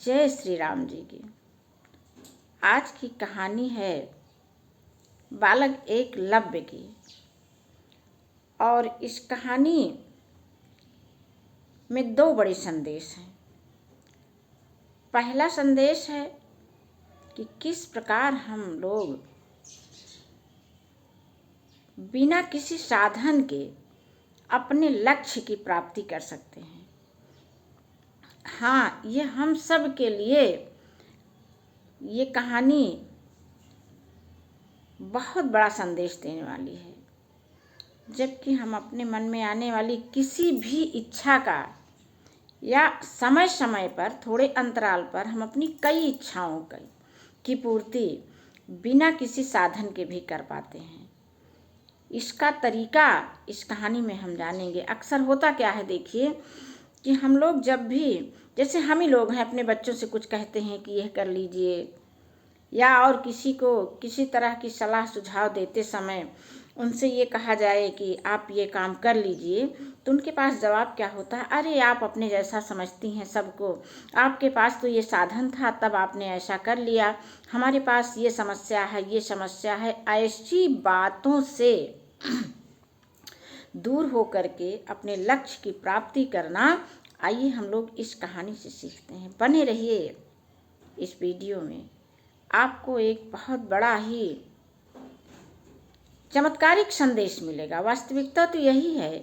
जय श्री राम जी की। आज की कहानी है बालक एकलव्य की। और इस कहानी में दो बड़े संदेश हैं। पहला संदेश है कि किस प्रकार हम लोग बिना किसी साधन के अपने लक्ष्य की प्राप्ति कर सकते हैं। हाँ, ये हम सब के लिए ये कहानी बहुत बड़ा संदेश देने वाली है। जबकि हम अपने मन में आने वाली किसी भी इच्छा का या समय समय पर थोड़े अंतराल पर हम अपनी कई इच्छाओं की पूर्ति बिना किसी साधन के भी कर पाते हैं। इसका तरीका इस कहानी में हम जानेंगे। अक्सर होता क्या है, देखिए कि हम लोग जब भी, जैसे हम ही लोग हैं, अपने बच्चों से कुछ कहते हैं कि यह कर लीजिए, या और किसी को किसी तरह की सलाह सुझाव देते समय उनसे ये कहा जाए कि आप ये काम कर लीजिए, तो उनके पास जवाब क्या होता है, अरे आप अपने जैसा समझती हैं सबको, आपके पास तो ये साधन था तब आपने ऐसा कर लिया, हमारे पास ये समस्या है, ये समस्या है। ऐसी बातों से दूर हो करके अपने लक्ष्य की प्राप्ति करना, आइए हम लोग इस कहानी से सीखते हैं। बने रहिए इस वीडियो में, आपको एक बहुत बड़ा ही चमत्कारिक संदेश मिलेगा। वास्तविकता तो यही है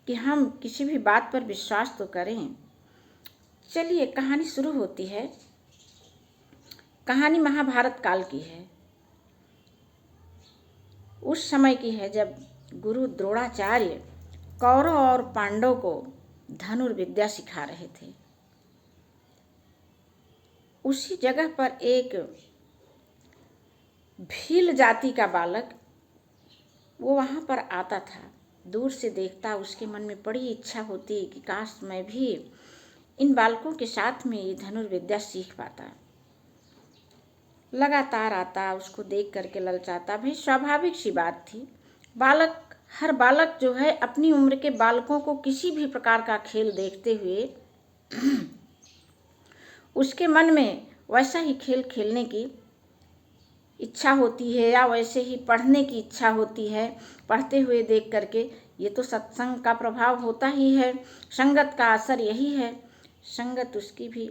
कि हम किसी भी बात पर विश्वास तो करें। चलिए, कहानी शुरू होती है। कहानी महाभारत काल की है। उस समय की है जब गुरु द्रोणाचार्य कौरव और पांडव को धनुर्विद्या सिखा रहे थे। उसी जगह पर एक भील जाति का बालक वो वहाँ पर आता था। दूर से देखता, उसके मन में बड़ी इच्छा होती कि काश मैं भी इन बालकों के साथ में ये धनुर्विद्या सीख पाता। लगातार आता, उसको देख करके ललचाता। भाई, स्वाभाविक सी बात थी। हर बालक जो है अपनी उम्र के बालकों को किसी भी प्रकार का खेल देखते हुए उसके मन में वैसा ही खेल खेलने की इच्छा होती है, या वैसे ही पढ़ने की इच्छा होती है। पढ़ते हुए देख करके, ये तो सत्संग का प्रभाव होता ही है, संगत का असर यही है। संगत उसकी भी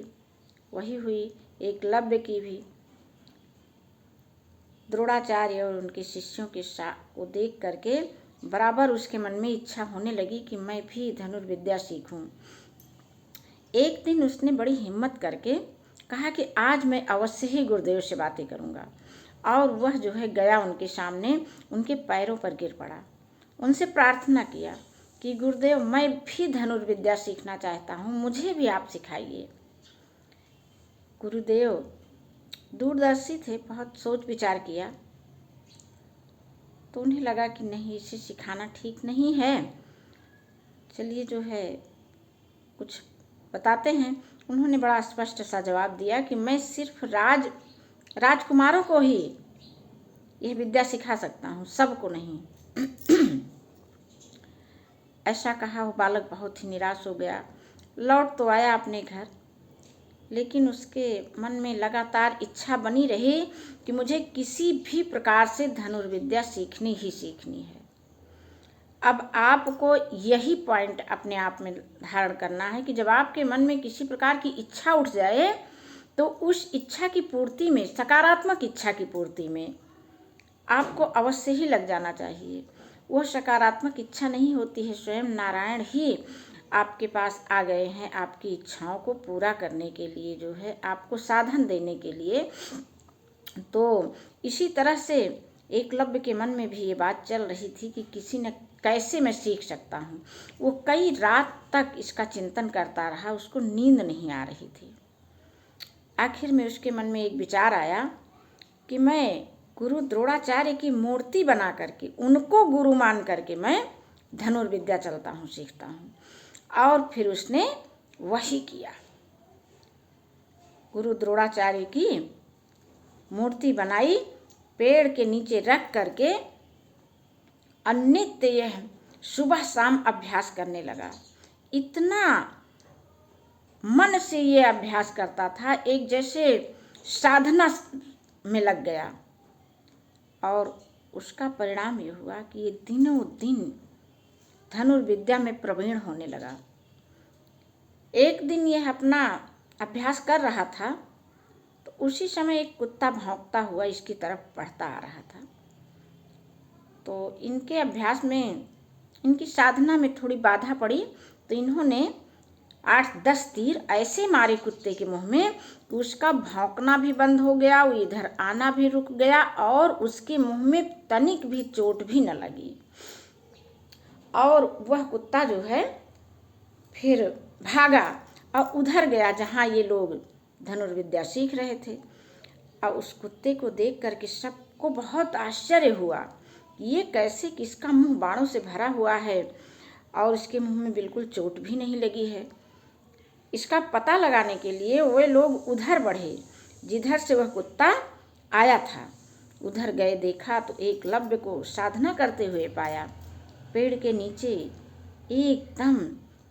वही हुई, एकलव्य की भी। द्रोणाचार्य और उनके शिष्यों के साथ को देख करके बराबर उसके मन में इच्छा होने लगी कि मैं भी धनुर्विद्या सीखूं। एक दिन उसने बड़ी हिम्मत करके कहा कि आज मैं अवश्य ही गुरुदेव से बातें करूंगा। और वह जो है गया उनके सामने, उनके पैरों पर गिर पड़ा, उनसे प्रार्थना किया कि गुरुदेव, मैं भी धनुर्विद्या सीखना चाहता हूँ, मुझे भी आप सिखाइए। गुरुदेव दूरदर्शी थे, बहुत सोच विचार किया तो उन्हें लगा कि नहीं, इसे सिखाना ठीक नहीं है। चलिए, जो है कुछ बताते हैं। उन्होंने बड़ा स्पष्ट सा जवाब दिया कि मैं सिर्फ राजकुमारों को ही यह विद्या सिखा सकता हूँ, सबको नहीं। ऐसा कहा वो बालक बहुत ही निराश हो गया। लौट तो आया अपने घर, लेकिन उसके मन में लगातार इच्छा बनी रही कि मुझे किसी भी प्रकार से धनुर्विद्या सीखनी ही सीखनी है। अब आपको यही पॉइंट अपने आप में धारण करना है कि जब आपके मन में किसी प्रकार की इच्छा उठ जाए तो उस इच्छा की पूर्ति में, सकारात्मक इच्छा की पूर्ति में आपको अवश्य ही लग जाना चाहिए। वह सकारात्मक इच्छा नहीं होती है, स्वयं नारायण ही आपके पास आ गए हैं आपकी इच्छाओं को पूरा करने के लिए, जो है आपको साधन देने के लिए। तो इसी तरह से एकलव्य के मन में भी ये बात चल रही थी कि किसी न कैसे मैं सीख सकता हूँ। वो कई रात तक इसका चिंतन करता रहा, उसको नींद नहीं आ रही थी। आखिर में उसके मन में एक विचार आया कि मैं गुरु द्रोणाचार्य की मूर्ति बना करके, उनको गुरु मान करके मैं धनुर्विद्या चलता हूँ, सीखता हूँ। और फिर उसने वही किया। गुरु द्रोणाचार्य की मूर्ति बनाई, पेड़ के नीचे रख करके अनित्य यह सुबह शाम अभ्यास करने लगा। इतना मन से ये अभ्यास करता था, एक जैसे साधना में लग गया। और उसका परिणाम ये हुआ कि ये दिनों दिन धनुर्विद्या में प्रवीण होने लगा। एक दिन यह अपना अभ्यास कर रहा था तो उसी समय एक कुत्ता भौंकता हुआ इसकी तरफ बढ़ता आ रहा था। तो इनके अभ्यास में, इनकी साधना में थोड़ी बाधा पड़ी, तो इन्होंने 8-10 तीर ऐसे मारे कुत्ते के मुंह में कि उसका भौंकना भी बंद हो गया, वो इधर आना भी रुक गया और उसके मुंह में तनिक भी चोट भी न लगी। और वह कुत्ता जो है फिर भागा और उधर गया जहाँ ये लोग धनुर्विद्या सीख रहे थे। और उस कुत्ते को देख करके सबको बहुत आश्चर्य हुआ कि ये कैसे, किसका मुंह बाणों से भरा हुआ है और इसके मुंह में बिल्कुल चोट भी नहीं लगी है। इसका पता लगाने के लिए वे लोग उधर बढ़े जिधर से वह कुत्ता आया था। उधर गए, देखा तो एकलव्य को साधना करते हुए पाया। पेड़ के नीचे एकदम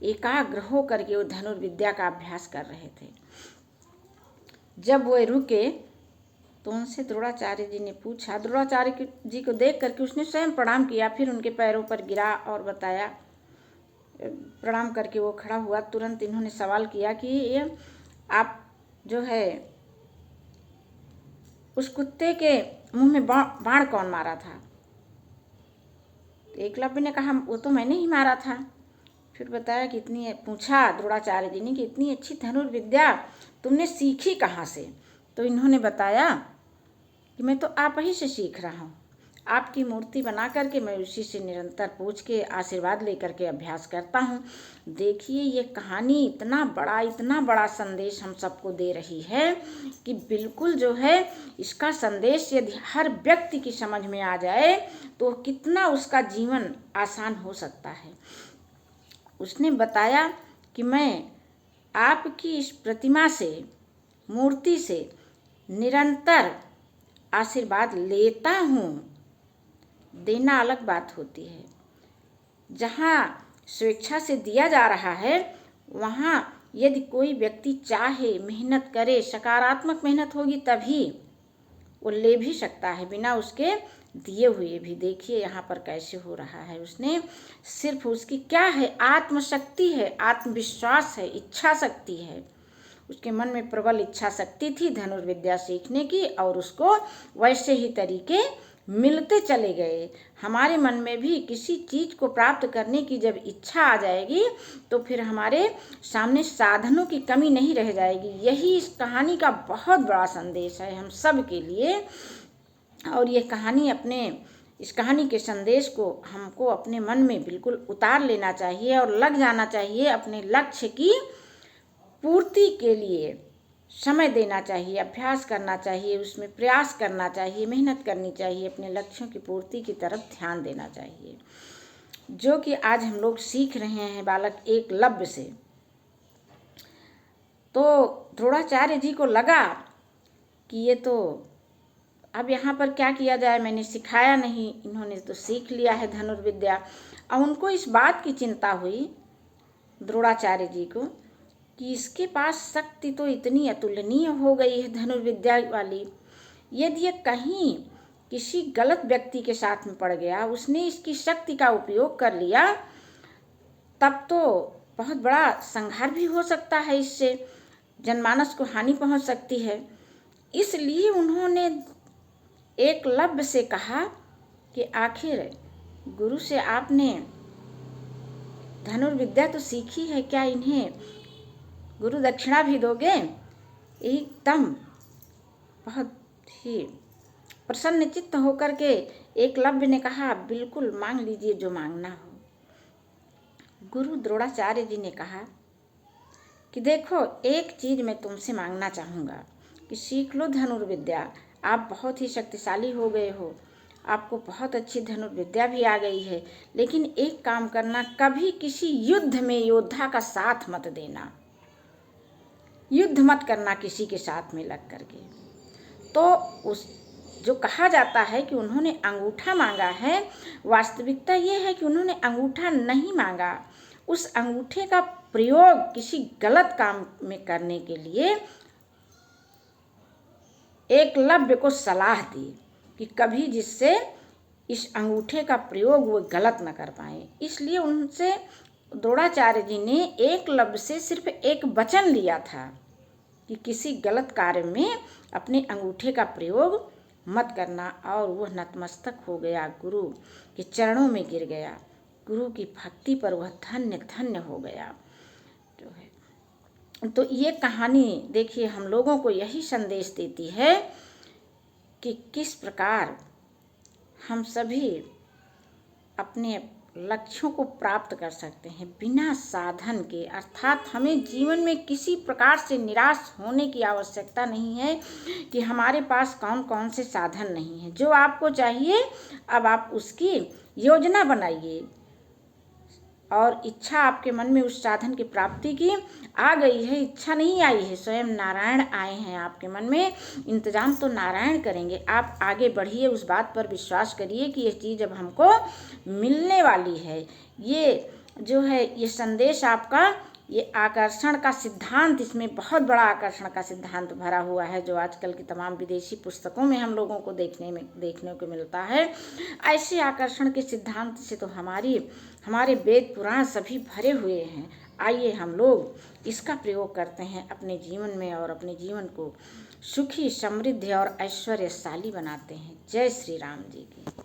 एकाग्र हो करके वो धनुर्विद्या का अभ्यास कर रहे थे। जब वो रुके तो उनसे द्रोणाचार्य जी ने पूछा, द्रोणाचार्य जी को देख करके उसने स्वयं प्रणाम किया, फिर उनके पैरों पर गिरा और बताया। प्रणाम करके वो खड़ा हुआ। तुरंत इन्होंने सवाल किया कि ये आप जो है उस कुत्ते के मुंह में बाण कौन मारा था? एकलव्य ने कहा वो तो मैंने ही मारा था। फिर बताया कि पूछा द्रोणाचार्य जी ने कि इतनी अच्छी धनुर्विद्या तुमने सीखी कहाँ से? तो इन्होंने बताया कि मैं तो आप ही से सीख रहा हूँ। आपकी मूर्ति बना करके मैं उसी से निरंतर पूछ के आशीर्वाद लेकर के अभ्यास करता हूँ। देखिए ये कहानी इतना बड़ा संदेश हम सबको दे रही है कि बिल्कुल जो है इसका संदेश यदि हर व्यक्ति की समझ में आ जाए तो कितना उसका जीवन आसान हो सकता है। उसने बताया कि मैं आपकी इस प्रतिमा से, मूर्ति से निरंतर आशीर्वाद लेता हूँ। देना अलग बात होती है, जहाँ स्वेच्छा से दिया जा रहा है वहाँ यदि कोई व्यक्ति चाहे, मेहनत करे, सकारात्मक मेहनत होगी तभी वो ले भी सकता है बिना उसके दिए हुए भी। देखिए यहाँ पर कैसे हो रहा है। उसने सिर्फ उसकी क्या है, आत्मशक्ति है, आत्मविश्वास है, इच्छा शक्ति है। उसके मन में प्रबल इच्छा शक्ति थी धनुर्विद्या सीखने की और उसको वैसे ही तरीके मिलते चले गए। हमारे मन में भी किसी चीज़ को प्राप्त करने की जब इच्छा आ जाएगी तो फिर हमारे सामने साधनों की कमी नहीं रह जाएगी। यही इस कहानी का बहुत बड़ा संदेश है हम सब के लिए। और ये कहानी इस कहानी के संदेश को हमको अपने मन में बिल्कुल उतार लेना चाहिए और लग जाना चाहिए। अपने लक्ष्य की पूर्ति के लिए समय देना चाहिए, अभ्यास करना चाहिए, उसमें प्रयास करना चाहिए, मेहनत करनी चाहिए, अपने लक्ष्यों की पूर्ति की तरफ ध्यान देना चाहिए, जो कि आज हम लोग सीख रहे हैं बालक एकलव्य से। तो द्रोणाचार्य जी को लगा कि ये तो अब यहाँ पर क्या किया जाए, मैंने सिखाया नहीं, इन्होंने तो सीख लिया है धनुर्विद्या। और उनको इस बात की चिंता हुई द्रोणाचार्य जी को कि इसके पास शक्ति तो इतनी अतुलनीय हो गई है धनुर्विद्या वाली, यदि ये कहीं किसी गलत व्यक्ति के साथ में पड़ गया, उसने इसकी शक्ति का उपयोग कर लिया, तब तो बहुत बड़ा संहार भी हो सकता है, इससे जनमानस को हानि पहुंच सकती है। इसलिए उन्होंने एकलव्य से कहा कि आखिर गुरु से आपने धनुर्विद्या तो सीखी है, क्या इन्हें गुरु दक्षिणा भी दोगे? एकदम बहुत ही प्रसन्न चित्त होकर के एकलव्य ने कहा, बिल्कुल मांग लीजिए जो मांगना हो। गुरु द्रोणाचार्य जी ने कहा कि देखो एक चीज़ मैं तुमसे मांगना चाहूँगा कि सीख लो धनुर्विद्या। आप बहुत ही शक्तिशाली हो गए हो, आपको बहुत अच्छी धनुर्विद्या भी आ गई है, लेकिन एक काम करना, कभी किसी युद्ध में योद्धा का साथ मत देना, युद्ध मत करना किसी के साथ में लग करके। तो उस जो कहा जाता है कि उन्होंने अंगूठा मांगा है, वास्तविकता ये है कि उन्होंने अंगूठा नहीं मांगा, उस अंगूठे का प्रयोग किसी गलत काम में करने के लिए एकलव्य को सलाह दी कि कभी जिससे इस अंगूठे का प्रयोग वो गलत न कर पाए। इसलिए उनसे द्रोणाचार्य जी ने एकलव्य से सिर्फ एक वचन लिया था कि किसी गलत कार्य में अपने अंगूठे का प्रयोग मत करना, और वह नतमस्तक हो गया, गुरु के चरणों में गिर गया। गुरु की भक्ति पर वह धन्य धन्य हो गया। जो है तो ये कहानी देखिए हम लोगों को यही संदेश देती है कि किस प्रकार हम सभी अपने लक्ष्यों को प्राप्त कर सकते हैं बिना साधन के। अर्थात हमें जीवन में किसी प्रकार से निराश होने की आवश्यकता नहीं है कि हमारे पास कौन कौन से साधन नहीं है। जो आपको चाहिए अब आप उसकी योजना बनाइए, और इच्छा आपके मन में उस साधन की प्राप्ति की आ गई है, इच्छा नहीं आई है, स्वयं नारायण आए हैं आपके मन में, इंतजाम तो नारायण करेंगे। आप आगे बढ़िए, उस बात पर विश्वास करिए कि ये चीज़ अब हमको मिलने वाली है। ये जो है ये संदेश आपका, ये आकर्षण का सिद्धांत, इसमें बहुत बड़ा आकर्षण का सिद्धांत भरा हुआ है जो आजकल की तमाम विदेशी पुस्तकों में हम लोगों को देखने को मिलता है। ऐसे आकर्षण के सिद्धांत से तो हमारे वेद पुराण सभी भरे हुए हैं। आइए हम लोग इसका प्रयोग करते हैं अपने जीवन में और अपने जीवन को सुखी, समृद्ध और ऐश्वर्यशाली बनाते हैं। जय श्री राम जी की।